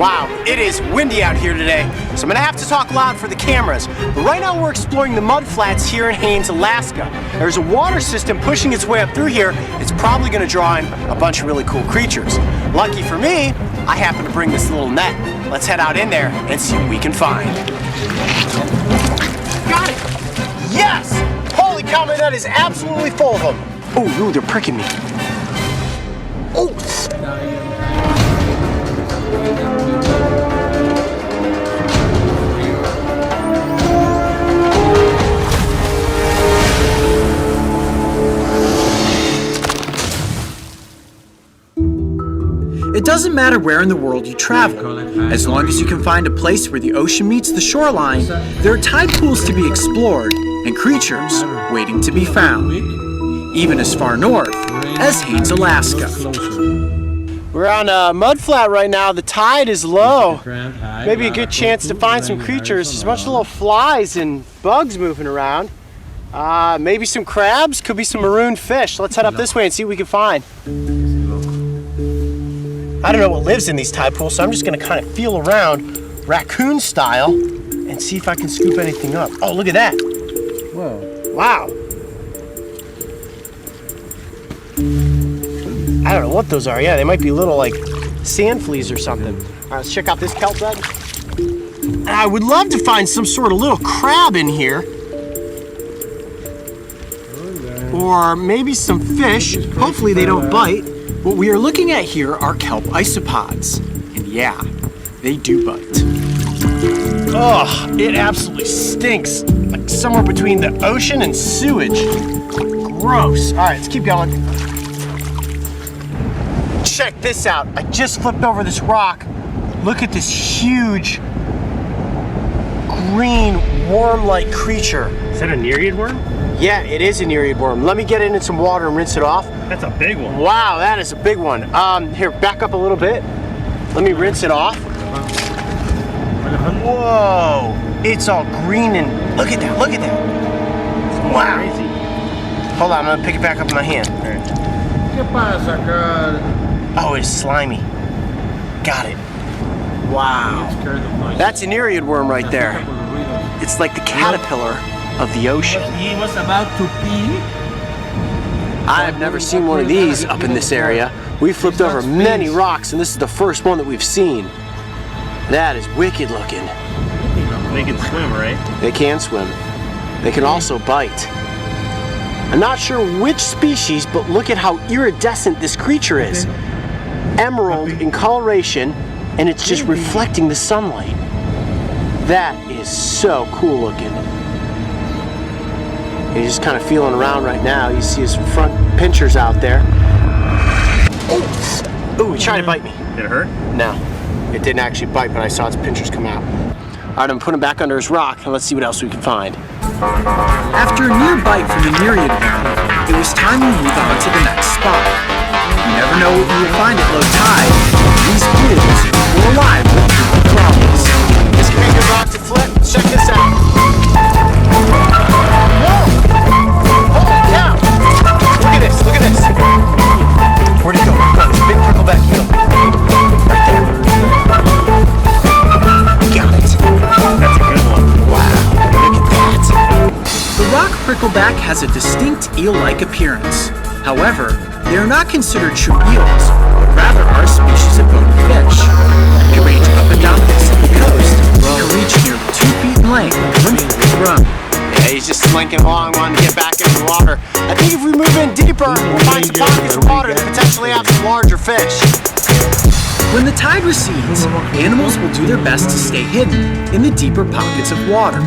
Wow, it is windy out here today, so I'm gonna have to talk loud for the cameras. But right now we're exploring the mud flats here in Haines, Alaska. There's a water system pushing its way up through here. It's probably gonna draw in a bunch of really cool creatures. Lucky for me, I happen to bring this little net. Let's head out in there and see what we can find. Got it! Yes! Holy cow, my net is absolutely full of them. Oh, they're pricking me. Oh! It doesn't matter where in the world you travel. As long as you can find a place where the ocean meets the shoreline, there are tide pools to be explored and creatures waiting to be found, even as far north as Haines, Alaska. We're on a mud flat right now. The tide is low. Maybe a good chance to find some creatures. There's a bunch of little flies and bugs moving around. Maybe some crabs, could be some maroon fish. Let's head up this way and see what we can find. I don't know what lives in these tide pools, so I'm just gonna kind of feel around raccoon style and see if I can scoop anything up. Oh, look at that. Whoa. Wow. I don't know what those are. Yeah, they might be little like sand fleas or something. All right, let's check out this kelp bed. I would love to find some sort of little crab in here. Or maybe some fish. Hopefully they don't bite. What we are looking at here are kelp isopods. And yeah, they do bite. Oh, it absolutely stinks. Like somewhere between the ocean and sewage. Gross. All right, let's keep going. Check this out. I just flipped over this rock. Look at this huge green worm-like creature. Is that a nereid worm? Yeah, it is a nereid worm. Let me get it in some water and rinse it off. That's a big one. Wow, that is a big one. Here, back up a little bit. Let me rinse it off. Whoa, it's all green and look at that, look at that. Wow. Crazy. Hold on, I'm gonna pick it back up in my hand. Oh, it's slimy. Got it. Wow. That's a nereid worm right there. It's like the caterpillar of the ocean. He was about to pee. I have never seen one of these up in this area. We've flipped over many rocks and this is the first one that we've seen. That is wicked looking. They can swim, right? They can swim. They can also bite. I'm not sure which species, but look at how iridescent this creature is. Emerald in coloration, and it's just reflecting the sunlight. That is so cool looking. He's just kind of feeling around right now. You see his front pinchers out there. Oh, he tried to bite me. Did it hurt? No, it didn't actually bite, but I saw its pinchers come out. All right, I'm putting him back under his rock, and let's see what else we can find. After a near bite from the nereid worm, it was time to move on to the next spot. You never know what you will find at low tide. These pools were alive with creepy crawlies. This can be a good rock to flip. Check this out. Whoa! Holy cow! Look at this, look at this. Where'd he go? Got this big prickleback eel. Right there. Got it. That's a good one. Wow, look at that. The rock prickleback has a distinct eel-like appearance. However, they are not considered true eels, but rather are a species of bony fish. They range up and down the Pacific coast and can reach nearly 2 feet in length when fully grown. Yeah, he's just slinking along, wanting to get back into the water. I think if we move in deeper, we'll find some pockets of water that potentially have some larger fish. When the tide recedes, animals will do their best to stay hidden in the deeper pockets of water.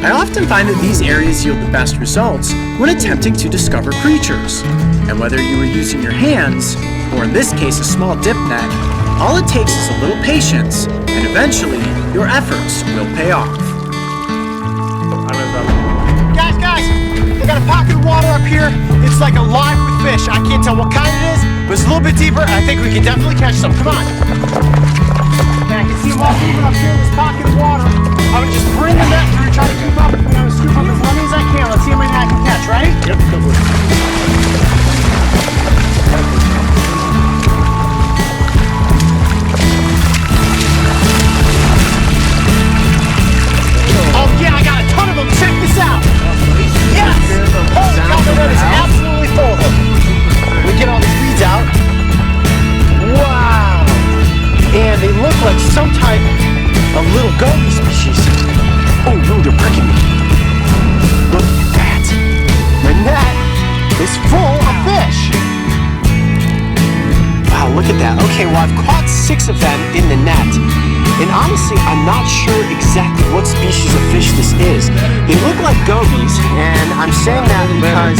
I often find that these areas yield the best results when attempting to discover creatures. And whether you are using your hands, or in this case a small dip net, all it takes is a little patience, and eventually your efforts will pay off. Guys, I got a pocket of water up here. It's like alive with fish. I can't tell what kind it is, but it's a little bit deeper. I think we can definitely catch some. Come on. Okay, I can see them all moving up here in this pocket of water. I'm gonna just bring the net through, try to keep up. I'm gonna scoop up as many as I can. Let's see how many I can catch, right? Yep, go for it. I've caught 6 of them in the net. And honestly, I'm not sure exactly what species of fish this is. They look like gobies, and I'm saying that because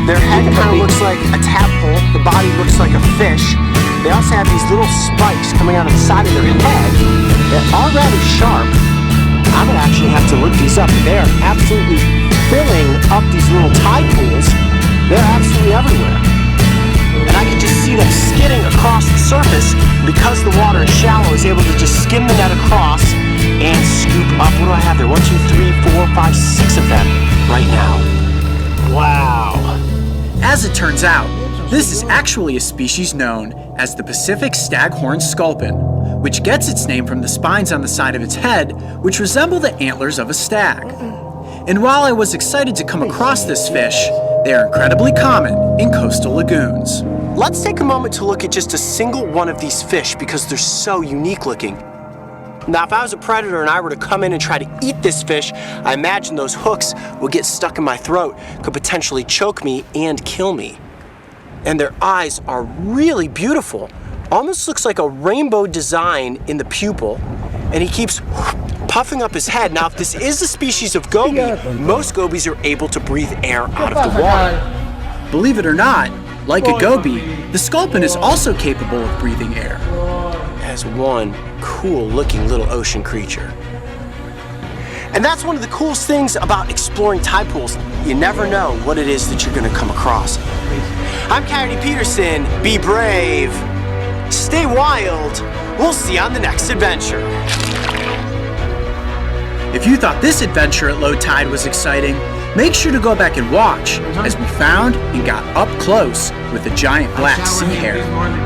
their head kind of looks like a tadpole, the body looks like a fish. They also have these little spikes coming out of the side of their head that are rather sharp. I'm gonna actually have to look these up. They are absolutely filling up these little tide pools. They're absolutely everywhere. And I can just see them skidding across the surface. Because the water is shallow, I was able to just skim the net across and scoop up. What do I have there? 1, 2, 3, 4, 5, 6 of them right now. Wow. As it turns out, this is actually a species known as the Pacific staghorn sculpin, which gets its name from the spines on the side of its head, which resemble the antlers of a stag. And while I was excited to come across this fish, they are incredibly common in coastal lagoons. Let's take a moment to look at just a single one of these fish because they're so unique looking. Now, if I was a predator and I were to come in and try to eat this fish, I imagine those hooks would get stuck in my throat, could potentially choke me and kill me. And their eyes are really beautiful. Almost looks like a rainbow design in the pupil, and he keeps puffing up his head. Now, if this is a species of goby, most gobies are able to breathe air out of the water. Believe it or not, like a goby, the sculpin is also capable of breathing air. As one cool looking little ocean creature. And that's one of the coolest things about exploring tide pools. You never know what it is that you're gonna come across. I'm Coyote Peterson. Be brave, stay wild. We'll see you on the next adventure. If you thought this adventure at low tide was exciting, make sure to go back and watch as we found and got up close with a giant black sea hare.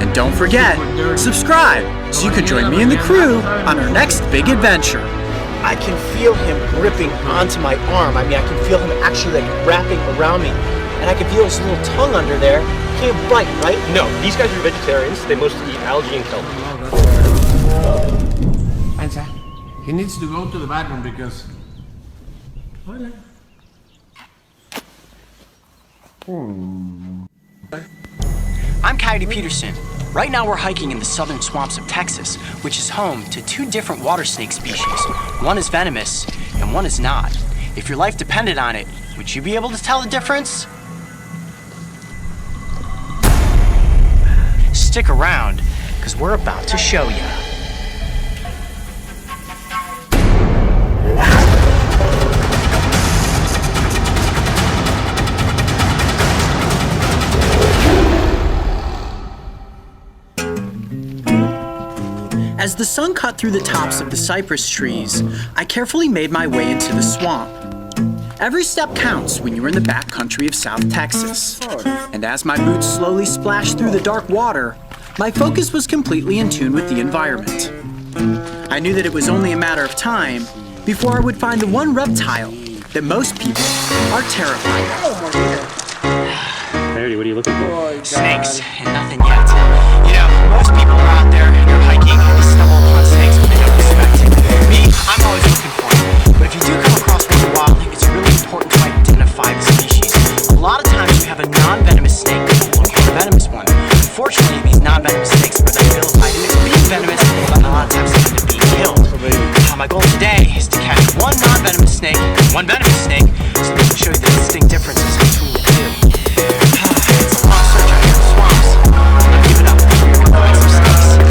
And don't forget, subscribe so you can join me and the crew on our next big adventure. I can feel him gripping onto my arm. I mean, I can feel him actually like wrapping around me. And I can feel his little tongue under there. Can't bite, right? No, these guys are vegetarians. They mostly eat algae and kelp. Answer. He needs to go to the bathroom because. I'm Coyote Peterson. Right now we're hiking in the southern swamps of Texas, which is home to 2 different water snake species. One is venomous and one is not. If your life depended on it, would you be able to tell the difference? Stick around, because we're about to show you. As the sun cut through the tops of the cypress trees, I carefully made my way into the swamp. Every step counts when you're in the backcountry of South Texas. And as my boots slowly splashed through the dark water, my focus was completely in tune with the environment. I knew that it was only a matter of time before I would find the one reptile that most people are terrified of. Coyote, what are you looking for? Snakes, and nothing yet. You know, most people are out there, they're hiking, and they stumble upon snakes when they don't expect it. Me, I'm always looking for them. But if you do come across one in the wild, it's really important to identify the species. A lot of times you have a non-venomous snake looking for a venomous one. Unfortunately, these non-venomous snakes are then vilified into being venomous, and a lot of times they end up being killed. My goal today is to catch one non-venomous snake and one venomous snake so that we can show you the distinct differences between the two. It's a long search out here in the swamps. Don't give it up. We're gonna find some snakes.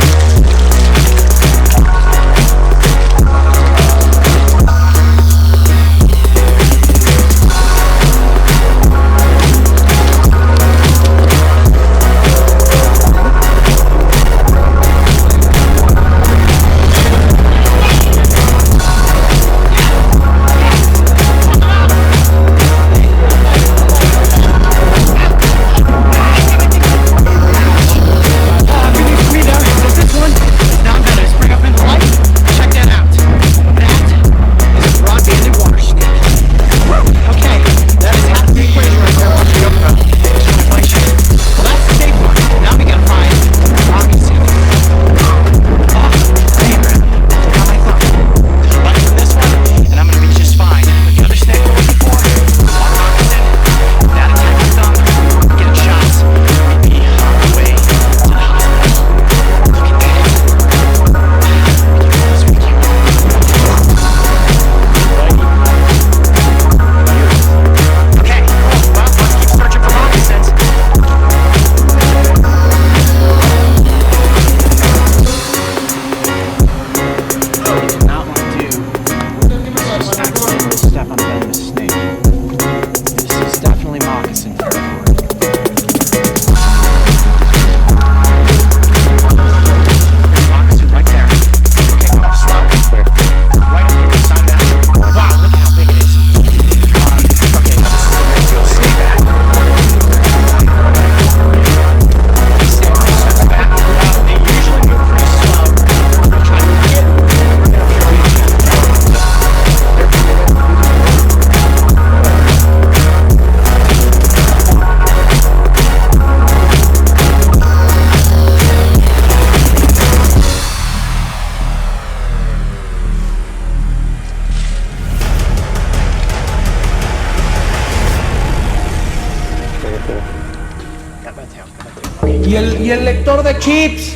Y el lector de chips.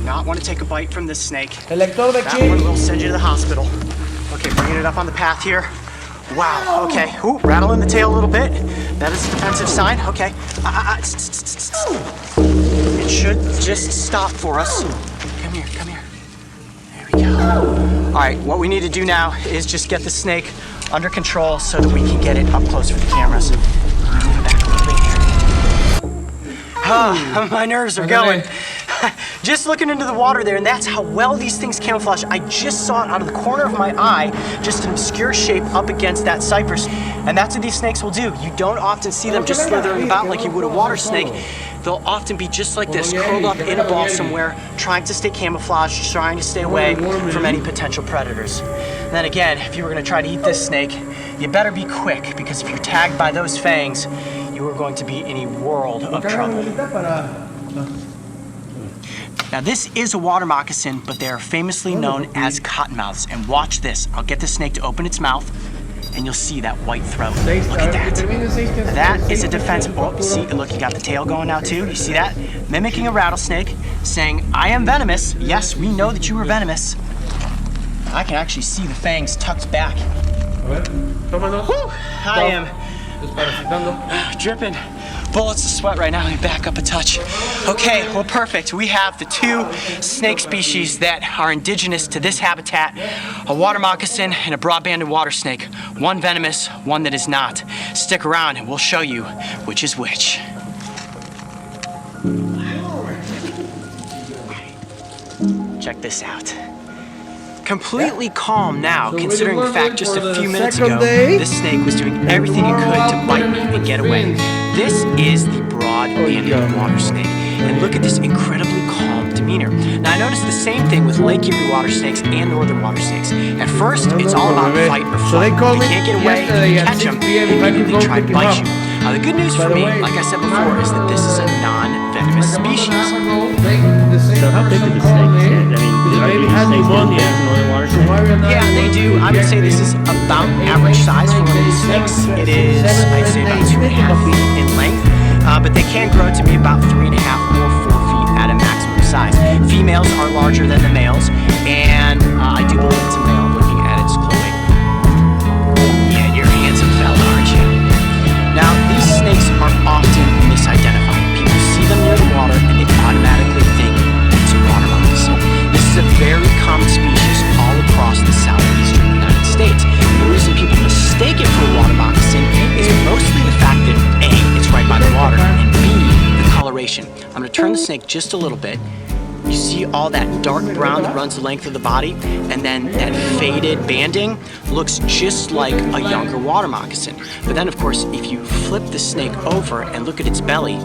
Not want to take a bite from this snake. El lector de That one chips. will send you to the hospital. Okay, bringing it up on the path here. Wow, okay. Ooh, rattling the tail a little bit. That is a defensive sign. Okay. It should just stop for us. Come here, come here. There we go. All right, what we need to do now is just get the snake under control so that we can get it up close for the cameras. Move back a little bit here. My nerves are going. Just looking into the water there, and that's how well these things camouflage. I just saw it out of the corner of my eye, just an obscure shape up against that cypress. And that's what these snakes will do. You don't often see them just slithering about like you would a water snake. They'll often be just like this, curled up in a ball somewhere, trying to stay camouflaged, trying to stay away from any potential predators. And then again, if you were gonna try to eat this snake, you better be quick, because if you're tagged by those fangs, you are going to be in a world of trouble. Now this is a water moccasin, but they are famously known as cottonmouths. And watch this. I'll get the snake to open its mouth, and you'll see that white throat. Look at that. That is a defense. Oh, see, look, you got the tail going now too. You see that? Mimicking a rattlesnake, saying, I am venomous. Yes, we know that you are venomous. I can actually see the fangs tucked back. Whew, I am dripping bullets of sweat right now. Let me back up a touch. Okay, well, perfect. We have the two snake species that are indigenous to this habitat, a water moccasin and a broad-banded water snake. One venomous, one that is not. Stick around and we'll show you which is which. Check this out. Completely calm now, considering the fact just a few minutes ago, this snake was doing everything it could to bite me and get away. This is the broad-banded water snake. And look at this incredibly calm demeanor. Now I noticed the same thing with Lake Erie water snakes and northern water snakes. At first, it's all about fight or flight. If you can't get away, you catch them, they immediately try to bite you. Now the good news for me, like I said before, is that this is a non-venomous species. So how big did the snake get? I mean, are these snakes northern water snake? Yeah, they do. I would say this is about average size for one of these snakes. It is, I'd say, about 2.5 feet in length, but they can grow to be about 3.5 or 4 feet at a maximum size. Females are larger than the males, and I do believe it's a male looking at its clothing. Yeah, you're a handsome fella, aren't you? Now, these snakes are often misidentified. People see them near the water and they automatically think it's a water moccasin. This is a very common species all across the southeastern United States. And the reason people mistake it for a water moccasin is mostly the fact that A, it's right by the water, and B, the coloration. I'm going to turn the snake just a little bit. You see all that dark brown that runs the length of the body, and then that faded banding looks just like a younger water moccasin. But then, of course, if you flip the snake over and look at its belly,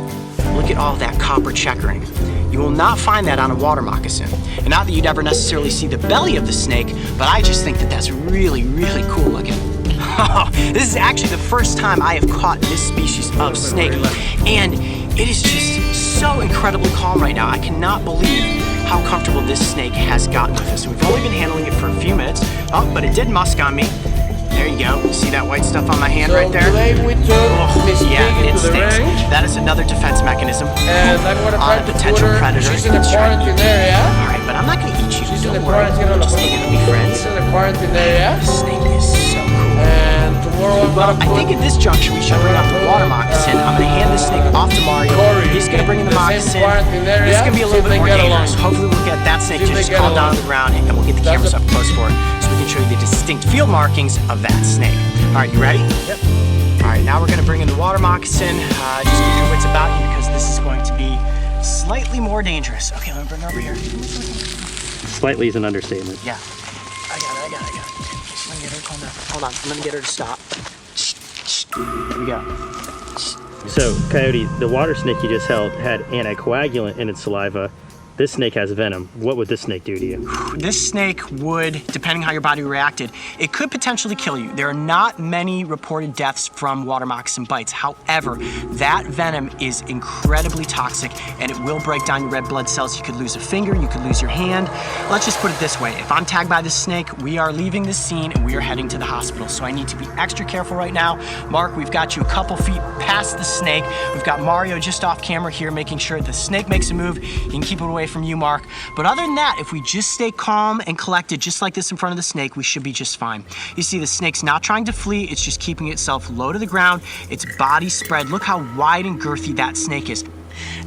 look at all that copper checkering. You will not find that on a water moccasin. And not that you'd ever necessarily see the belly of the snake, but I just think that that's really, really cool looking. This is actually the first time I have caught this species of snake, and it is just so incredibly calm right now. I cannot believe how comfortable this snake has gotten with us. We've only been handling it for a few minutes. Oh, but it did musk on me. There you go. See that white stuff on my hand right there? Yeah, it stinks. That is another defense mechanism on a potential predator that's trying to eat you. All right, but I'm not going to eat you. Don't worry. We're just hanging out with friends. This snake is so cool. I think at this juncture we should bring out the water moccasin. I'm going to hand this snake off to Mario. He's going to bring in the moccasin. This is going to be a little bit more dangerous. Hopefully we'll get that snake to just calm down on the ground, and we'll get the cameras up close for it so we can show you the distinct field markings of that snake. All right, you ready? Yep. All right, now we're going to bring in the water moccasin. Just keep your wits about you because this is going to be slightly more dangerous. Okay, let me bring it over here. Slightly is an understatement. Yeah. I got it. Let me get her to calm down. Hold on, I'm gonna get her to stop. There we go. So, Coyote, the water snake you just held had anticoagulant in its saliva. This snake has venom. What would this snake do to you? This snake would, depending how your body reacted, it could potentially kill you. There are not many reported deaths from water moccasin bites. However, that venom is incredibly toxic and it will break down your red blood cells. You could lose a finger, you could lose your hand. Let's just put it this way. If I'm tagged by this snake, we are leaving this scene and we are heading to the hospital. So I need to be extra careful right now. Mark, we've got you a couple feet past the snake. We've got Mario just off camera here making sure the snake makes a move. You can keep it away from you, Mark. But other than that, if we just stay calm and collected just like this in front of the snake, we should be just fine. You see the snake's not trying to flee, it's just keeping itself low to the ground, its body spread. Look how wide and girthy that snake is.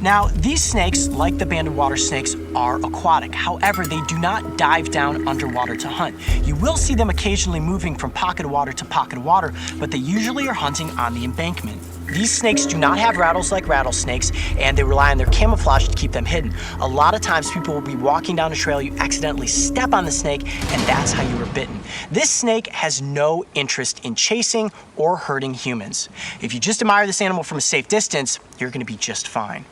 Now, these snakes, like the banded water snakes, are aquatic. However, they do not dive down underwater to hunt. You will see them occasionally moving from pocket of water to pocket of water, but they usually are hunting on the embankment. These snakes do not have rattles like rattlesnakes, and they rely on their camouflage to keep them hidden. A lot of times people will be walking down a trail, you accidentally step on the snake, and that's how you were bitten. This snake has no interest in chasing or hurting humans. If you just admire this animal from a safe distance, you're gonna be just fine.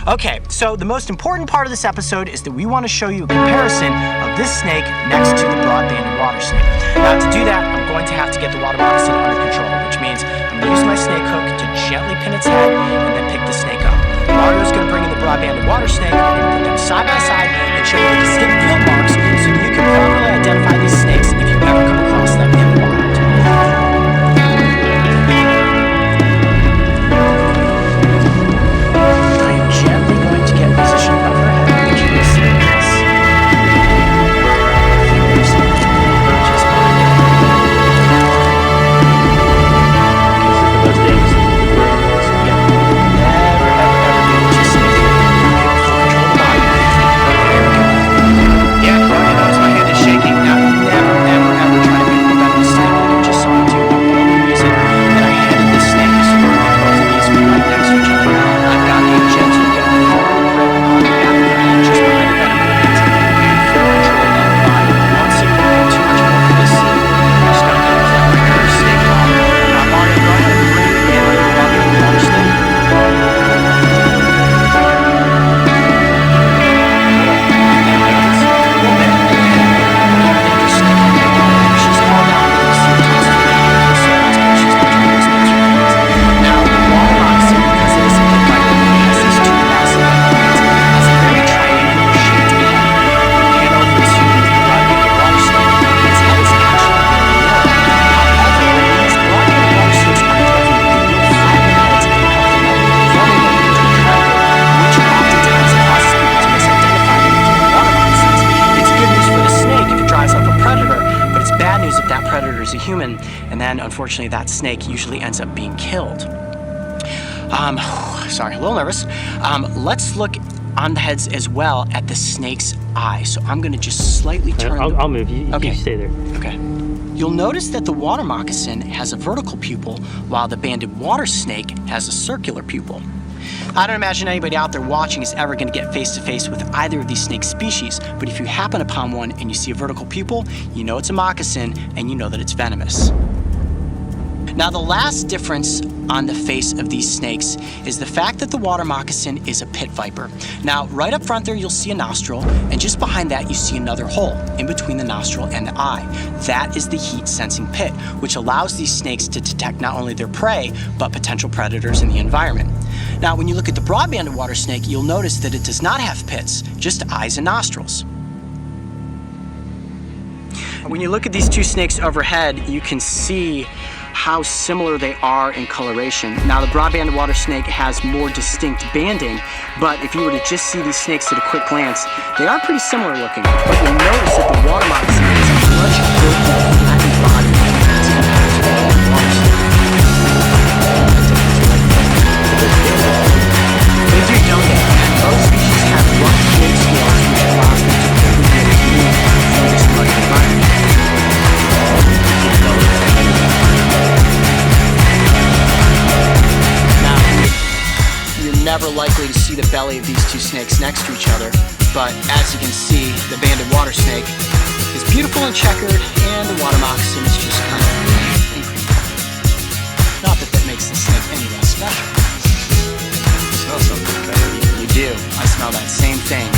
Okay, so the most important part of this episode is that we want to show you a comparison of this snake next to the broad-banded water snake. Now, to do that, I'm going to have to get the water moccasin under control, which means I'm going to use my snake hook to gently pin its head and then pick the snake up. Mario's going to bring in the broad-banded water snake. We're going to put them side by side and show you the distinct field marks so that you can properly identify these snakes if you ever come across them in the wild. A human, and then unfortunately that snake usually ends up being killed. Sorry, a little nervous. Let's look on the heads as well at the snake's eye. So I'm going to just slightly turn. I'll move. You stay there. Okay. You'll notice that the water moccasin has a vertical pupil, while the banded water snake has a circular pupil. I don't imagine anybody out there watching is ever going to get face to face with either of these snake species, but if you happen upon one and you see a vertical pupil, you know it's a moccasin and you know that it's venomous. Now, the last difference on the face of these snakes is the fact that the water moccasin is a pit viper. Now, right up front there, you'll see a nostril, and just behind that, you see another hole in between the nostril and the eye. That is the heat-sensing pit, which allows these snakes to detect not only their prey, but potential predators in the environment. Now, when you look at the broad-banded water snake, you'll notice that it does not have pits, just eyes and nostrils. When you look at these two snakes overhead, you can see how similar they are in coloration. Now, the broad-banded water snake has more distinct banding, but if you were to just see these snakes at a quick glance, they are pretty similar looking. But you'll notice that the water moccasin has a much bigger, flattened body as compared to the water snake. They do, don't they? And most species have rough blade scales, which allows them to quickly get removed from this muddy environment. Now, you're never likely to see the belly of these two snakes next to each other, but as you can see, the banded water snake is beautiful and checkered, and the water moccasin is just kind of pink. Not that that makes the snake any less special. You smell something, right? You do. I smell that same thing.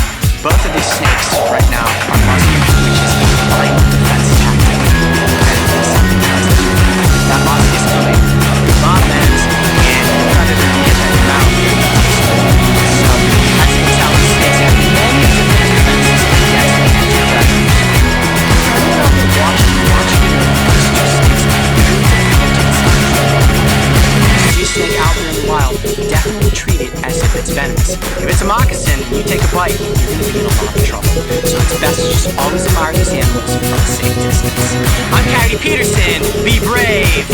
guys, if it's a moccasin and you take a bite, you're going to be in a lot of trouble. So it's best to just always admire these animals from a safe distance. I'm Coyote Peterson. Be brave.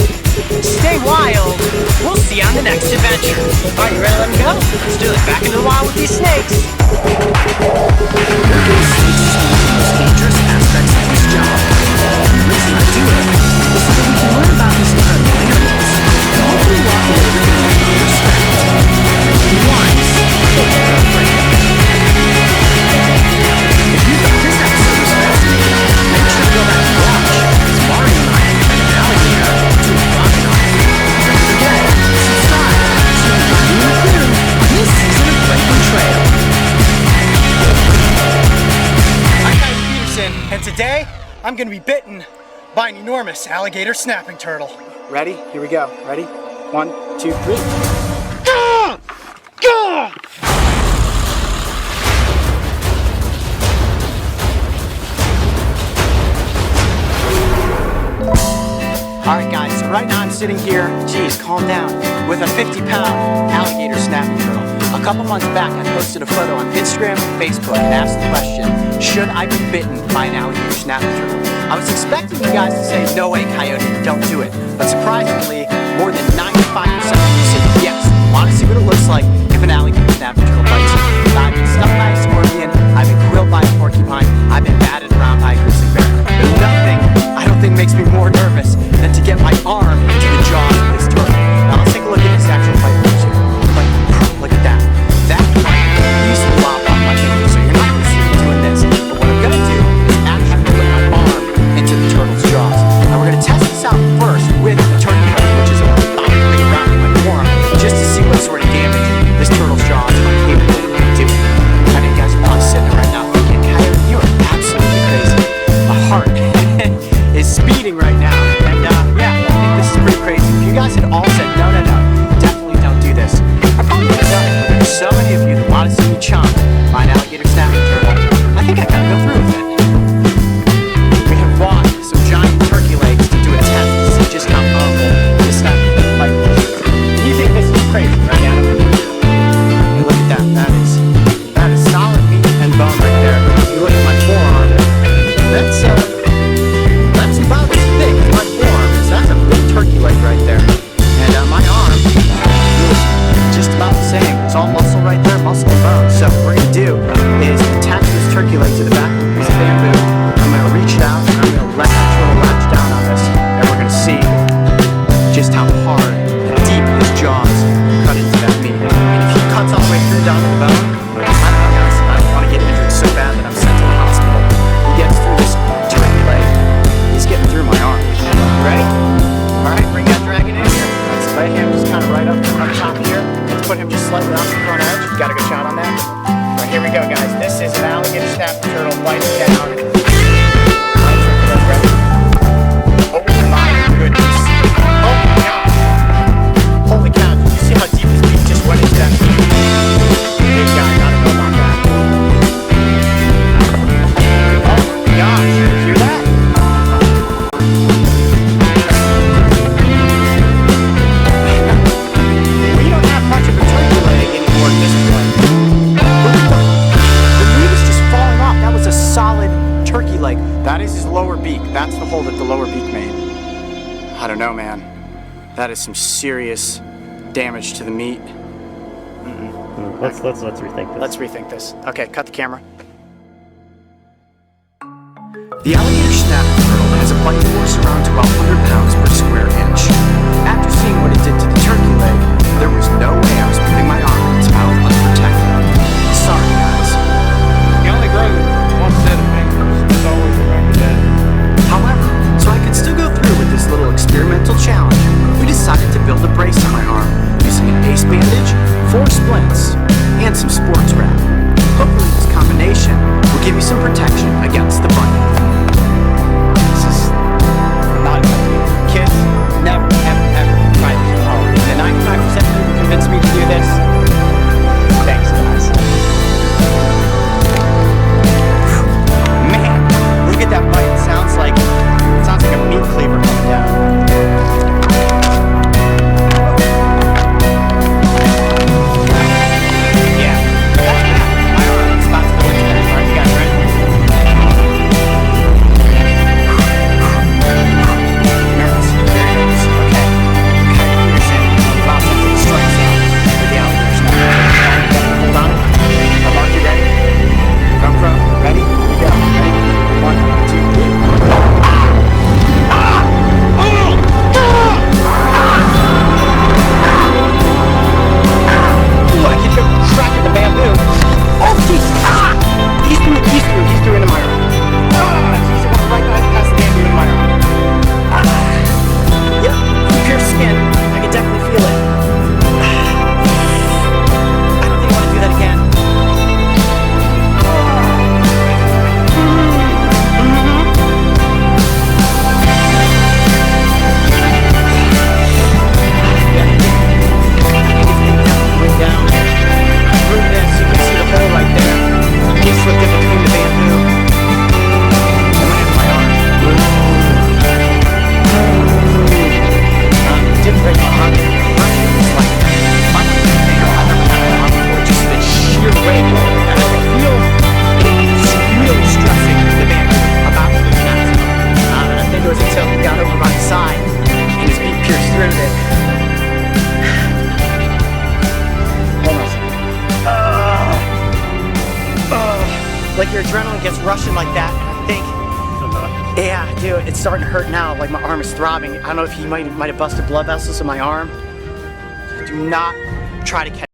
Stay wild. We'll see you on the next adventure. All right, you ready to let me go? Let's do it. Back into the wild with these snakes. Dangerous aspects of this job. The reason I do it is so that we can learn about these incredible animals and hopefully walk away with a deeper respect. And once, they're afraid. If you thought this episode was fascinating, make sure to go back and watch, as Mario and I compared an alligator to a crocodile. Don't forget, subscribe so you can be included on this season of Breaking Trail. I'm Coyote Peterson, and today I'm going to be bitten by an enormous alligator snapping turtle. Ready? Here we go. Ready? 1, 2, 3. Gah! Gah! Alright guys, so right now I'm sitting here, geez, calm down, with a 50-pound alligator snapping turtle. A couple months back I posted a photo on Instagram and Facebook and asked the question, should I be bitten by an alligator snapping turtle? I was expecting you guys to say, no way Coyote, don't do it. But surprisingly, more than 95% of you said yes. Want to see what it looks like if an alligator snapping turtle bites you. I've been stung by a scorpion, I've been grilled by a porcupine, I've been batted around by a grizzly bear. But nothing, I don't think, makes me more nervous than to get my arm into the jaws of this turtle. Now let's take a look at this actual fight moves here. Look at that. That fight used to lop off my fingers, so you're not going to see me doing this. But what I'm going to do is actually put my arm into the turtle's jaws. Now we're going to test this out first with a turkey leg, which is about to bring around in my forearm, just to see what sort of damage this turtle's jaws are capable of doing. I know you guys are probably sitting there right now thinking, Coyote, you are absolutely crazy. My heart is speeding right now, and yeah, I think this is pretty crazy. If you guys had all said no, definitely don't do this, I probably would have done it. But there's so many of you that want to see me chomp by an alligator snapping turtle. I think I gotta go through with it. We have bought some giant turkey legs to do a test to see just how powerful this snapping turtle fight is. You think this is crazy, right, Adam? Hey, look at that. That is solid meat and bone right there. If you look at my forearm, that's about as thick as my forearm is. That's a big turkey leg right there. And my arm is just about the same. It's all muscle right there, muscle and bone. So what we're going to do is attach this turkey leg to the back of a piece of bamboo. I'm going to reach it out and I'm going to let that turtle latch down on this. And we're going to see just how hard and deep his jaws cut into that meat. And if he cuts all the way through down to the bone, I don't know guys, I don't want to get injured so bad that I'm sent to the hospital. He gets through this turkey leg. He's getting through my arm. You ready? Alright, bring that dragon in here. Let's lay him just kind of right up top here. Let's put him just slightly off the front edge. Got a good shot on that. Alright, here we go, guys. This is an alligator snapping turtle biting down. Oh my goodness. Oh my god. Holy cow, did you see how deep his beak just went into that meat? Big guy, gotta know about that. Oh my gosh, did you hear that? We don't have much of a turkey leg anymore at this point. Look at the meat is just falling off. That was a solid turkey leg. That is his lower beak. That's the hole that the lower beak made. I don't know, man. That is some serious damage to the meat. Let's rethink this. Let's rethink this. Okay, cut the camera. The alligator snapping turtle has a bite force around 1,200 pounds per square inch. After seeing what it did to the turkey leg, there was no way I was putting my arm in its mouth unprotected. Sorry, guys. You only grow one set of fingers. Just always remember that. However, so I could still go through with this little experimental challenge, we decided to build a brace on my arm using an ace bandage, 4 splints, and some sports wrap. Hopefully this combination will give you some protection against the bite. This is not a good idea. Kids, never, ever try this at home. The 95% of people convinced me to do this. Thanks, guys. Man, look at that bite. It sounds like a meat cleaver coming down. Yeah, your adrenaline gets rushing like that, I think. Yeah, dude, it's starting to hurt now. Like my arm is throbbing. I don't know if he might have busted blood vessels in my arm. Do not try to catch